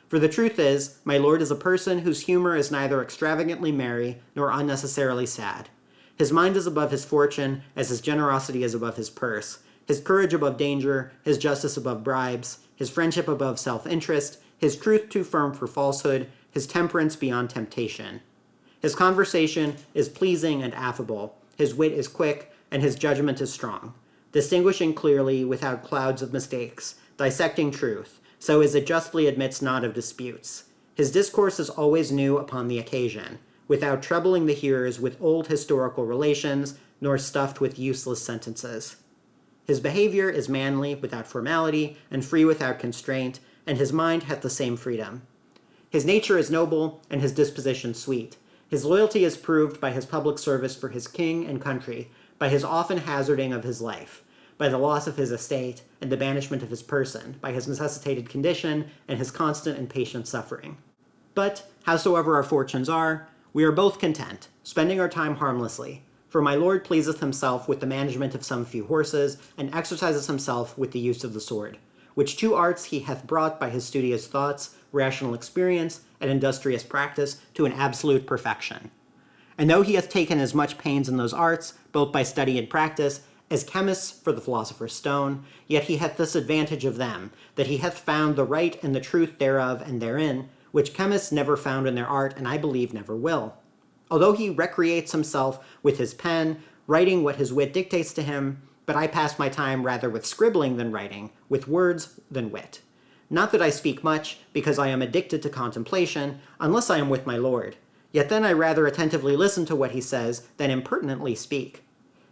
Speaker 1: For the truth is, my lord is a person whose humor is neither extravagantly merry, nor unnecessarily sad. His mind is above his fortune, as his generosity is above his purse, his courage above danger, his justice above bribes, his friendship above self-interest, his truth too firm for falsehood, his temperance beyond temptation. His conversation is pleasing and affable, his wit is quick, and his judgment is strong, distinguishing clearly without clouds of mistakes, dissecting truth, so as it justly admits not of disputes. His discourse is always new upon the occasion, without troubling the hearers with old historical relations, nor stuffed with useless sentences. His behavior is manly without formality, and free without constraint, and his mind hath the same freedom. His nature is noble, and his disposition sweet. His loyalty is proved by his public service for his king and country, by his often hazarding of his life, by the loss of his estate, and the banishment of his person, by his necessitated condition, and his constant and patient suffering. But, howsoever our fortunes are, we are both content, spending our time harmlessly, for my lord pleaseth himself with the management of some few horses, and exercises himself with the use of the sword, which two arts he hath brought by his studious thoughts, rational experience, and industrious practice to an absolute perfection. And though he hath taken as much pains in those arts, both by study and practice, as chemists for the philosopher's stone, yet he hath this advantage of them, that he hath found the right and the truth thereof and therein, which chemists never found in their art, and I believe never will. Although he recreates himself with his pen, writing what his wit dictates to him, but I pass my time rather with scribbling than writing, with words than wit. Not that I speak much, because I am addicted to contemplation, unless I am with my lord. Yet then I rather attentively listen to what he says than impertinently speak.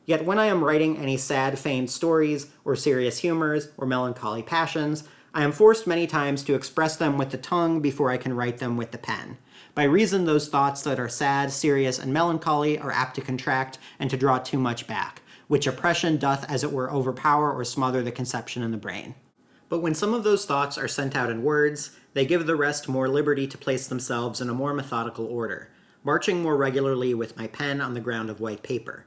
Speaker 1: Yet when I am writing any sad feigned stories, or serious humors, or melancholy passions, I am forced many times to express them with the tongue before I can write them with the pen. By reason those thoughts that are sad, serious, and melancholy are apt to contract and to draw too much back, which oppression doth as it were overpower or smother the conception in the brain. But when some of those thoughts are sent out in words, they give the rest more liberty to place themselves in a more methodical order, marching more regularly with my pen on the ground of white paper.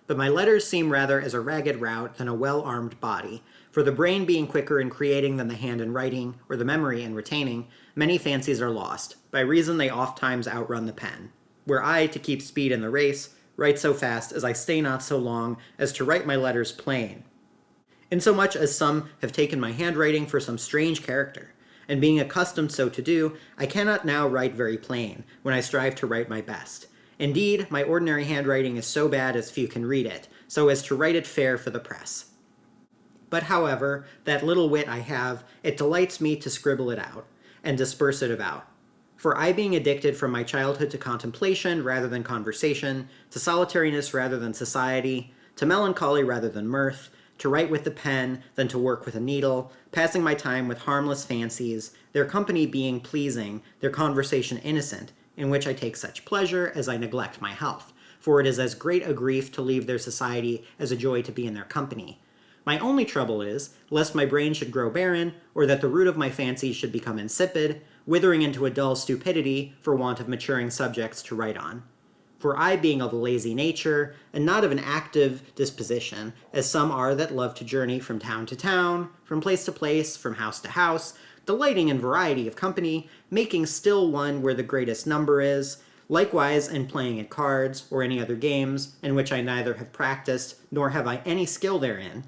Speaker 1: But my letters seem rather as a ragged rout than a well-armed body, for the brain being quicker in creating than the hand in writing, or the memory in retaining, many fancies are lost, by reason they oft times outrun the pen. Where I, to keep speed in the race, write so fast as I stay not so long as to write my letters plain, insomuch as some have taken my handwriting for some strange character, and being accustomed so to do, I cannot now write very plain, when I strive to write my best. Indeed, my ordinary handwriting is so bad as few can read it, so as to write it fair for the press. But however, that little wit I have, it delights me to scribble it out, and disperse it about. For I being addicted from my childhood to contemplation rather than conversation, to solitariness rather than society, to melancholy rather than mirth, to write with the pen than to work with a needle, passing my time with harmless fancies, their company being pleasing, their conversation innocent, in which I take such pleasure as I neglect my health, for it is as great a grief to leave their society as a joy to be in their company. My only trouble is, lest my brain should grow barren, or that the root of my fancies should become insipid, withering into a dull stupidity for want of maturing subjects to write on. For I, being of a lazy nature, and not of an active disposition, as some are that love to journey from town to town, from place to place, from house to house, delighting in variety of company, making still one where the greatest number is, likewise in playing at cards, or any other games, in which I neither have practiced, nor have I any skill therein.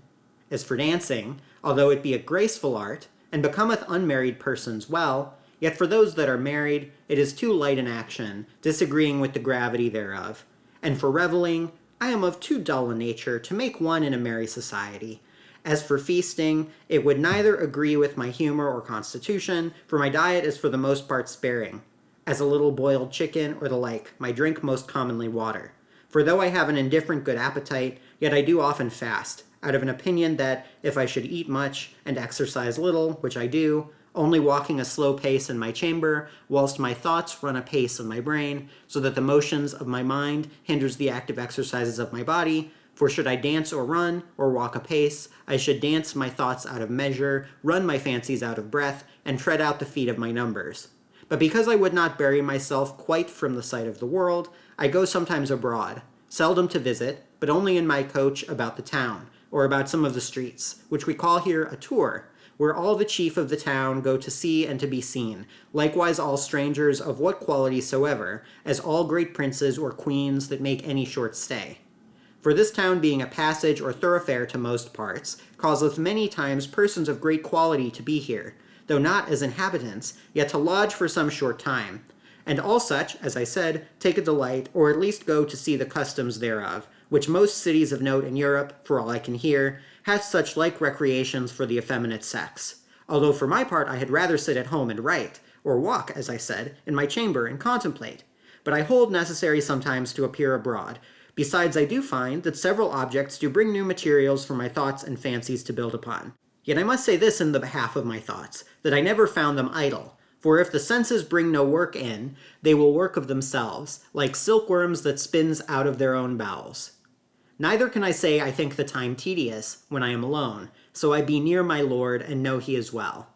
Speaker 1: As for dancing, although it be a graceful art, and becometh unmarried persons well, yet for those that are married, it is too light an action, disagreeing with the gravity thereof. And for revelling, I am of too dull a nature to make one in a merry society. As for feasting, it would neither agree with my humor or constitution, for my diet is for the most part sparing. As a little boiled chicken or the like, my drink most commonly water. For though I have an indifferent good appetite, yet I do often fast, out of an opinion that if I should eat much and exercise little, which I do, only walking a slow pace in my chamber, whilst my thoughts run apace in my brain, so that the motions of my mind hinders the active exercises of my body, for should I dance or run, or walk apace, I should dance my thoughts out of measure, run my fancies out of breath, and tread out the feet of my numbers. But because I would not bury myself quite from the sight of the world, I go sometimes abroad, seldom to visit, but only in my coach about the town, or about some of the streets, which we call here a tour, where all the chief of the town go to see and to be seen, likewise all strangers of what quality soever, as all great princes or queens that make any short stay. For this town being a passage or thoroughfare to most parts, causeth many times persons of great quality to be here, though not as inhabitants, yet to lodge for some short time. and all such, as I said, take a delight, or at least go to see the customs thereof, which most cities of note in Europe, for all I can hear, hath such like recreations for the effeminate sex. Although for my part I had rather sit at home and write, or walk, as I said, in my chamber and contemplate. But I hold necessary sometimes to appear abroad. Besides, I do find that several objects do bring new materials for my thoughts and fancies to build upon. Yet I must say this in the behalf of my thoughts, that I never found them idle. For if the senses bring no work in, they will work of themselves, like silkworms that spins out of their own bowels. Neither can I say I think the time tedious, when I am alone, so I be near my Lord, and know he is well.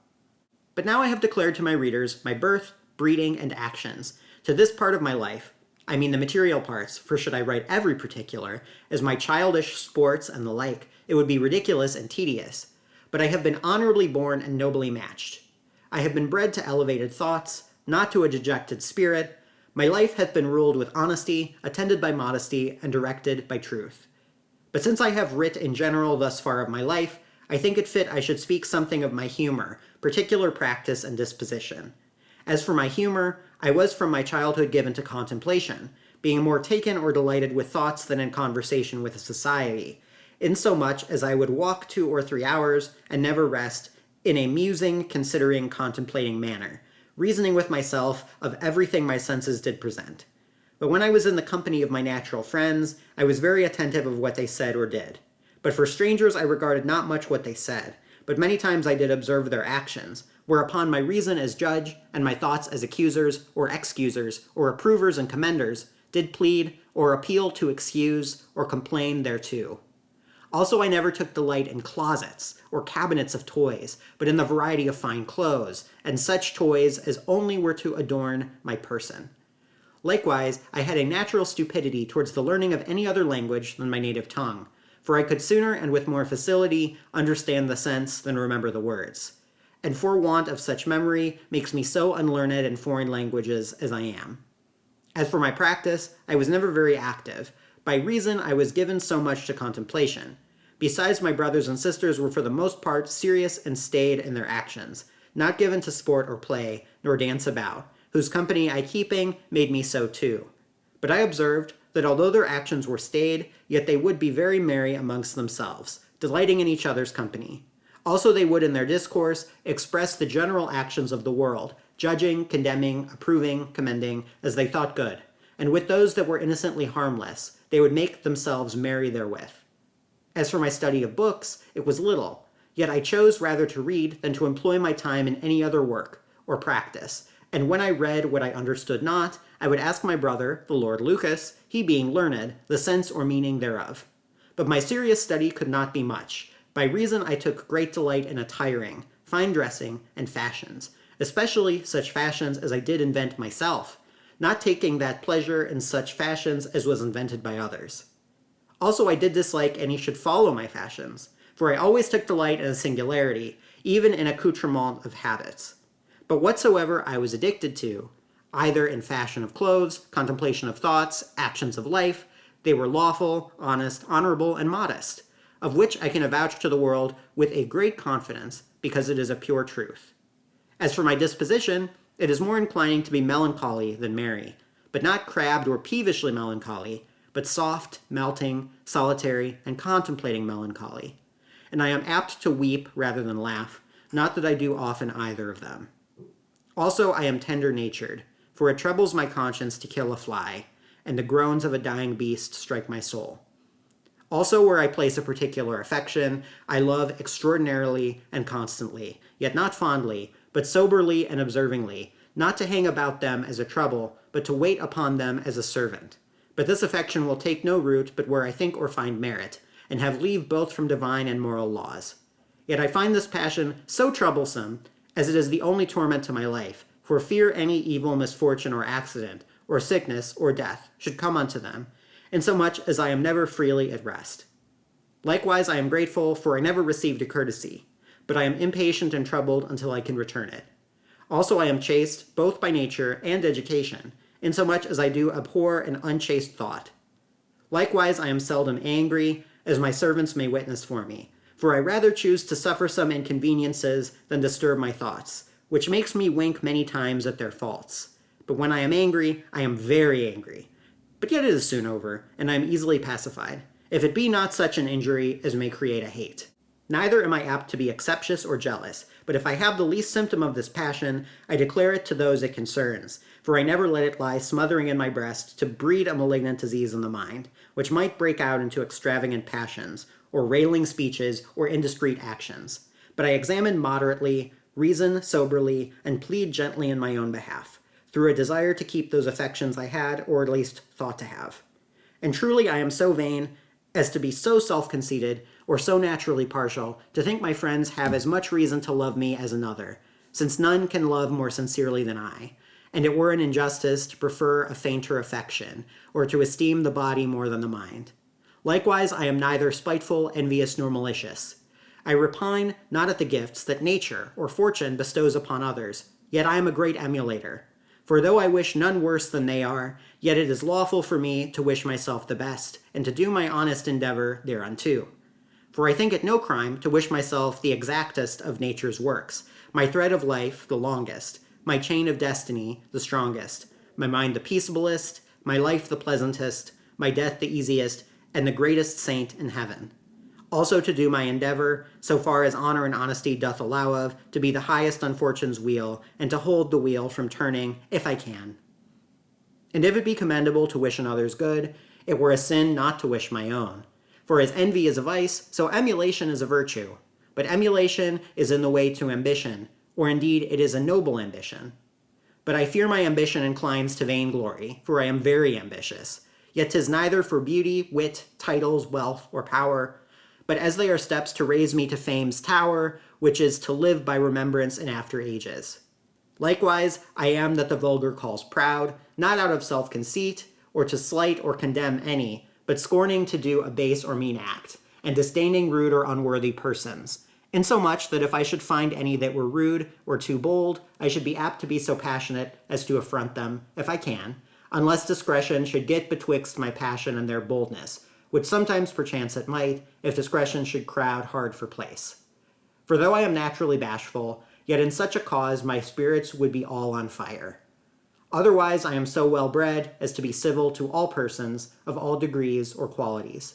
Speaker 1: But now I have declared to my readers my birth, breeding, and actions. To this part of my life, I mean the material parts, for should I write every particular, as my childish sports and the like, it would be ridiculous and tedious. But I have been honorably born and nobly matched. I have been bred to elevated thoughts, not to a dejected spirit. My life hath been ruled with honesty, attended by modesty, and directed by truth. But since I have writ in general thus far of my life, I think it fit I should speak something of my humor, particular practice, and disposition. As for my humor, I was from my childhood given to contemplation, being more taken or delighted with thoughts than in conversation with society, insomuch as I would walk 2 or 3 hours, and never rest, in a musing, considering, contemplating manner, reasoning with myself of everything my senses did present. But when I was in the company of my natural friends, I was very attentive of what they said or did. But for strangers I regarded not much what they said, but many times I did observe their actions, whereupon my reason as judge, and my thoughts as accusers, or excusers, or approvers and commenders, did plead, or appeal to excuse, or complain thereto. Also I never took delight in closets, or cabinets of toys, but in the variety of fine clothes, and such toys as only were to adorn my person. Likewise, I had a natural stupidity towards the learning of any other language than my native tongue, for I could sooner and with more facility understand the sense than remember the words. And for want of such memory makes me so unlearned in foreign languages as I am. As for my practice, I was never very active. By reason I was given so much to contemplation. Besides, my brothers and sisters were for the most part serious and staid in their actions, not given to sport or play, nor dance about, whose company I keeping made me so too. But I observed that although their actions were staid, yet they would be very merry amongst themselves, delighting in each other's company. Also they would in their discourse express the general actions of the world, judging, condemning, approving, commending, as they thought good, and with those that were innocently harmless, they would make themselves merry therewith. As for my study of books, it was little, yet I chose rather to read than to employ my time in any other work, or practice, and when I read what I understood not, I would ask my brother, the Lord Lucas, he being learned, the sense or meaning thereof. But my serious study could not be much, by reason I took great delight in attiring, fine dressing, and fashions, especially such fashions as I did invent myself, not taking that pleasure in such fashions as was invented by others. Also I did dislike any should follow my fashions, for I always took delight in a singularity, even in accoutrement of habits. But whatsoever I was addicted to, either in fashion of clothes, contemplation of thoughts, actions of life, they were lawful, honest, honorable, and modest, of which I can avouch to the world with a great confidence, because it is a pure truth. As for my disposition, it is more inclining to be melancholy than merry, but not crabbed or peevishly melancholy, but soft, melting, solitary, and contemplating melancholy. And I am apt to weep rather than laugh, not that I do often either of them. Also I am tender-natured, for it troubles my conscience to kill a fly, and the groans of a dying beast strike my soul. Also where I place a particular affection, I love extraordinarily and constantly, yet not fondly, but soberly and observingly, not to hang about them as a trouble, but to wait upon them as a servant. But this affection will take no root but where I think or find merit, and have leave both from divine and moral laws. Yet I find this passion so troublesome, as it is the only torment to my life, for fear any evil misfortune or accident, or sickness, or death, should come unto them, insomuch as I am never freely at rest. Likewise I am grateful, for I never received a courtesy, but I am impatient and troubled until I can return it. Also I am chaste, both by nature and education, insomuch as I do abhor an unchaste thought. Likewise I am seldom angry, as my servants may witness for me, for I rather choose to suffer some inconveniences than disturb my thoughts, which makes me wink many times at their faults. But when I am angry, I am very angry. But yet it is soon over, and I am easily pacified, if it be not such an injury as may create a hate. Neither am I apt to be exceptious or jealous, but if I have the least symptom of this passion, I declare it to those it concerns, for I never let it lie smothering in my breast to breed a malignant disease in the mind, which might break out into extravagant passions, or railing speeches, or indiscreet actions. But I examine moderately, reason soberly, and plead gently in my own behalf, through a desire to keep those affections I had, or at least thought to have. And truly I am so vain as to be so self-conceited, or so naturally partial, to think my friends have as much reason to love me as another, since none can love more sincerely than I, and it were an injustice to prefer a fainter affection, or to esteem the body more than the mind. Likewise, I am neither spiteful, envious, nor malicious. I repine not at the gifts that nature or fortune bestows upon others, yet I am a great emulator. For though I wish none worse than they are, yet it is lawful for me to wish myself the best, and to do my honest endeavor thereunto. For I think it no crime to wish myself the exactest of nature's works, my thread of life the longest, my chain of destiny the strongest, my mind the peaceablest, my life the pleasantest, my death the easiest, and the greatest saint in heaven. Also to do my endeavor, so far as honor and honesty doth allow of, to be the highest on fortune's wheel, and to hold the wheel from turning, if I can. And if it be commendable to wish another's good, it were a sin not to wish my own. For as envy is a vice, so emulation is a virtue. But emulation is in the way to ambition, or indeed it is a noble ambition. But I fear my ambition inclines to vainglory, for I am very ambitious. Yet 'tis neither for beauty, wit, titles, wealth, or power, but as they are steps to raise me to fame's tower, which is to live by remembrance in after ages. Likewise, I am that the vulgar calls proud, not out of self-conceit, or to slight or condemn any, but scorning to do a base or mean act, and disdaining rude or unworthy persons, insomuch that if I should find any that were rude or too bold, I should be apt to be so passionate as to affront them, if I can, unless discretion should get betwixt my passion and their boldness, which sometimes perchance it might, if discretion should crowd hard for place. For though I am naturally bashful, yet in such a cause my spirits would be all on fire. Otherwise I am so well bred as to be civil to all persons of all degrees or qualities.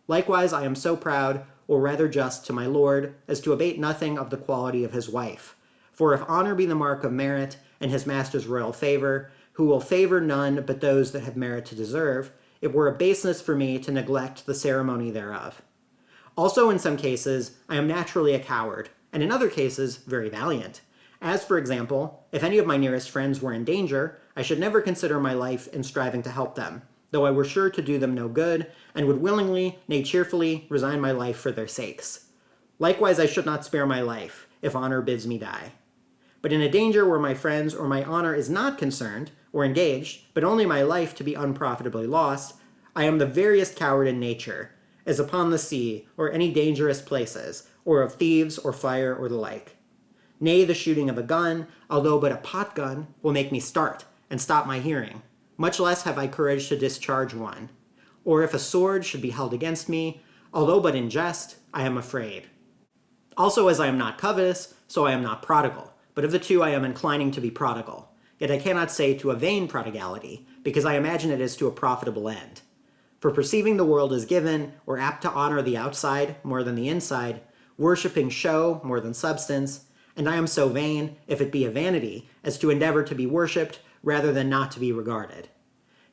Speaker 1: Likewise I am so proud, or rather just, to my lord, as to abate nothing of the quality of his wife. For if honor be the mark of merit, and his master's royal favor, who will favor none but those that have merit to deserve, it were a baseness for me to neglect the ceremony thereof. Also in some cases I am naturally a coward, and in other cases very valiant. As, for example, if any of my nearest friends were in danger, I should never consider my life in striving to help them, though I were sure to do them no good, and would willingly, nay cheerfully, resign my life for their sakes. Likewise I should not spare my life, if honor bids me die. But in a danger where my friends or my honor is not concerned, or engaged, but only my life to be unprofitably lost, I am the veriest coward in nature, as upon the sea, or any dangerous places, or of thieves, or fire, or the like. Nay, the shooting of a gun, although but a pot gun, will make me start, and stop my hearing. Much less have I courage to discharge one. Or if a sword should be held against me, although but in jest, I am afraid. Also as I am not covetous, so I am not prodigal, but of the two I am inclining to be prodigal. Yet I cannot say to a vain prodigality, because I imagine it is to a profitable end. For perceiving the world is given, or apt to honor the outside more than the inside, worshipping show more than substance, and I am so vain, if it be a vanity, as to endeavor to be worshipped rather than not to be regarded.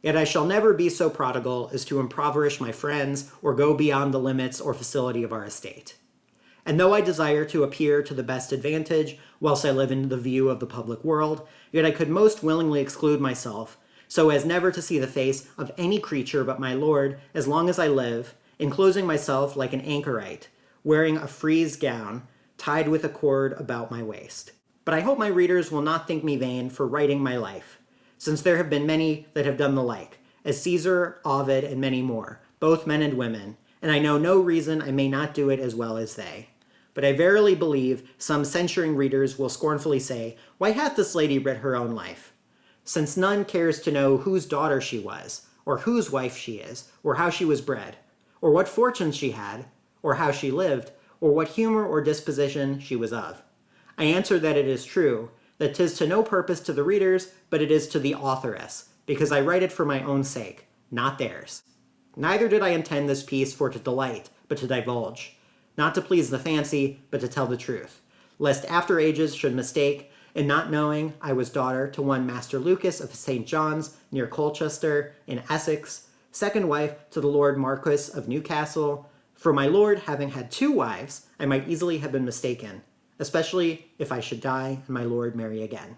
Speaker 1: Yet I shall never be so prodigal as to impoverish my friends or go beyond the limits or facility of our estate. And though I desire to appear to the best advantage whilst I live in the view of the public world, yet I could most willingly exclude myself, so as never to see the face of any creature but my Lord as long as I live, enclosing myself like an anchorite, wearing a frieze gown, tied with a cord about my waist. But I hope my readers will not think me vain for writing my life, since there have been many that have done the like, as Caesar, Ovid, and many more, both men and women, and I know no reason I may not do it as well as they. But I verily believe some censuring readers will scornfully say, "Why hath this lady writ her own life?" Since none cares to know whose daughter she was, or whose wife she is, or how she was bred, or what fortunes she had, or how she lived, or what humor or disposition she was of. I answer that it is true, that 'tis to no purpose to the readers, but it is to the authoress, because I write it for my own sake, not theirs. Neither did I intend this piece for to delight, but to divulge, not to please the fancy, but to tell the truth, lest after ages should mistake, and not knowing I was daughter to one Master Lucas of St. John's near Colchester in Essex, second wife to the Lord Marquis of Newcastle. For my lord, having had 2 wives, I might easily have been mistaken, especially if I should die and my lord marry again.